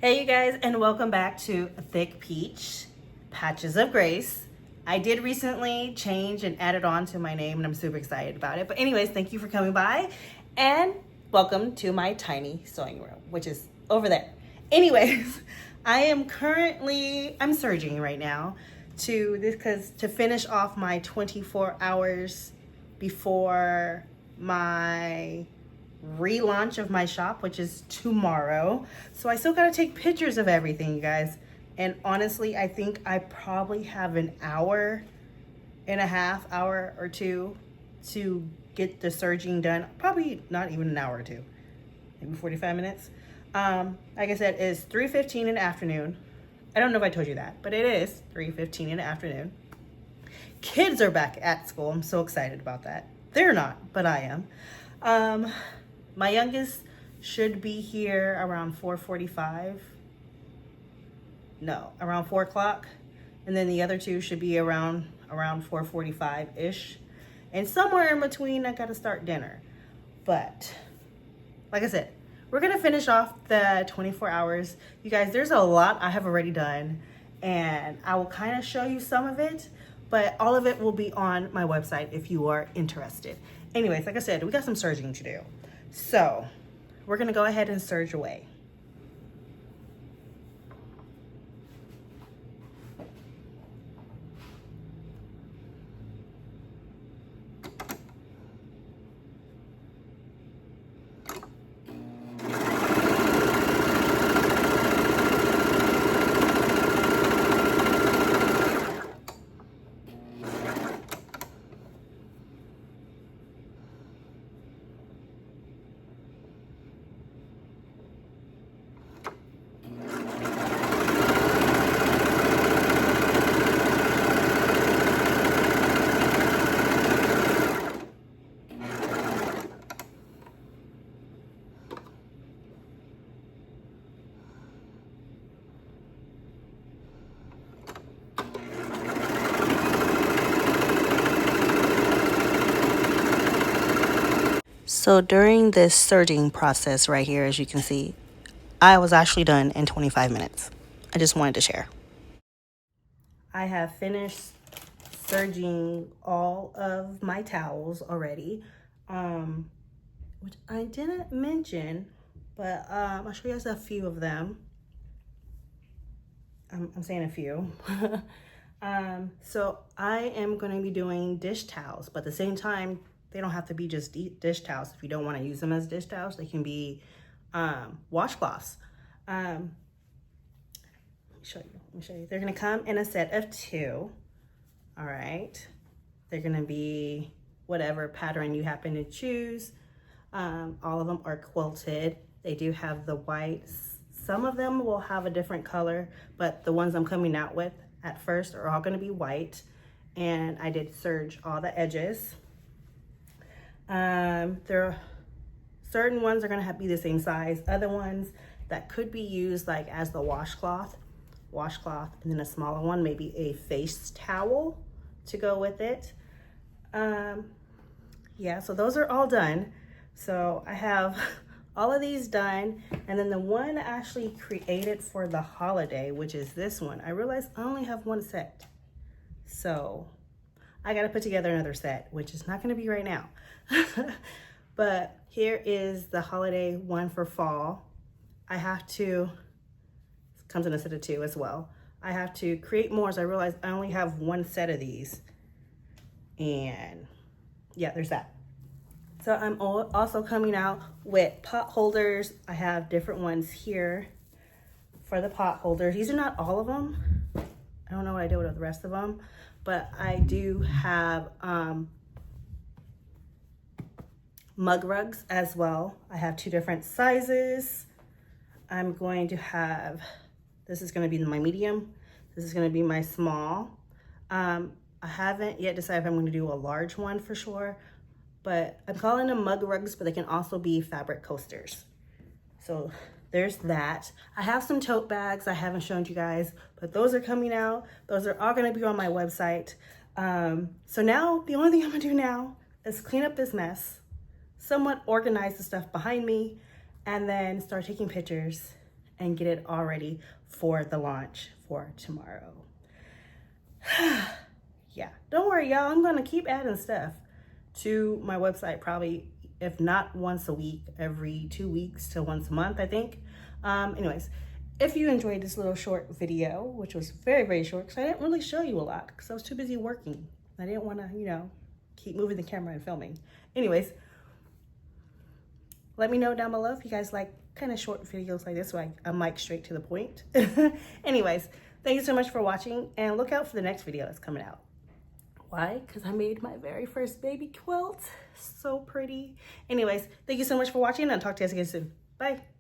Hey you guys, and welcome back to THICC Peach Patches of Grace. I did recently change and add it on to my name and I'm super excited about it. But anyways, thank you for coming by and welcome to my tiny sewing room, which is over there. Anyways, I'm surging right now to finish off my 24 hours before my relaunch of my shop, which is tomorrow. So I still gotta take pictures of everything, you guys. And honestly, I think I probably have an hour and a half, hour or two to get the serging done. Probably not even an hour or two, maybe 45 minutes. Like I said, it's 3:15 in the afternoon. I don't know if I told you that, but it is 3:15 in the afternoon. Kids are back at school. I'm so excited about that. They're not, but I am. My youngest should be here around 4:45. No, around 4 o'clock. And then the other two should be around 4:45-ish. And somewhere in between, I gotta start dinner. But like I said, we're gonna finish off the 24 hours. You guys, there's a lot I have already done, and I will kind of show you some of it, but all of it will be on my website if you are interested. Anyways, like I said, we got some serging to do. So we're gonna go ahead and serge away. So during this serging process right here, as you can see, I was actually done in 25 minutes. I just wanted to share. I have finished serging all of my towels already, which I didn't mention, but I'll show you guys a few of them. I'm saying a few. So I am going to be doing dish towels, but at the same time, they don't have to be just dish towels. If you don't want to use them as dish towels, they can be washcloths. Let me show you. They're going to come in a set of 2. All right. They're going to be whatever pattern you happen to choose. All of them are quilted. They do have the whites. Some of them will have a different color, but the ones I'm coming out with at first are all going to be white. And I did serge all the edges. There are certain ones are going to be the same size. Other ones that could be used like as the washcloth, and then a smaller one, maybe a face towel to go with it. Yeah, so those are all done. So I have all of these done, and then the one I actually created for the holiday, which is this one. I realized I only have one set, so I got to put together another set, which is not going to be right now. But here is the holiday one for fall. I have to, it comes in a set of 2 as well. I have to create more, so I realized I only have one set of these. And yeah, there's that. So I'm also coming out with pot holders. I have different ones here for the pot holders. These are not all of them. I don't know what I did with the rest of them, but I do have mug rugs as well. I have 2 different sizes. I'm going to have, this is going to be my medium. This is going to be my small. I haven't yet decided if I'm going to do a large one for sure, but I'm calling them mug rugs, but they can also be fabric coasters. So there's that. I have some tote bags I haven't shown you guys, but those are coming out. Those are all going to be on my website. So now the only thing I'm going to do now is clean up this mess, somewhat organize the stuff behind me, and then start taking pictures and get it all ready for the launch for tomorrow. Yeah, don't worry, y'all. I'm going to keep adding stuff to my website, probably, if not once a week, every 2 weeks to once a month, I think. Anyways, if you enjoyed this little short video, which was very, very short, because I didn't really show you a lot because I was too busy working. I didn't want to, you know, keep moving the camera and filming. Anyways, let me know down below if you guys like kind of short videos like this, so I'm like straight to the point. Anyways, thank you so much for watching, and look out for the next video that's coming out. Why? Because I made my very first baby quilt. So pretty. Anyways, thank you so much for watching, and I'll talk to you guys again soon. Bye.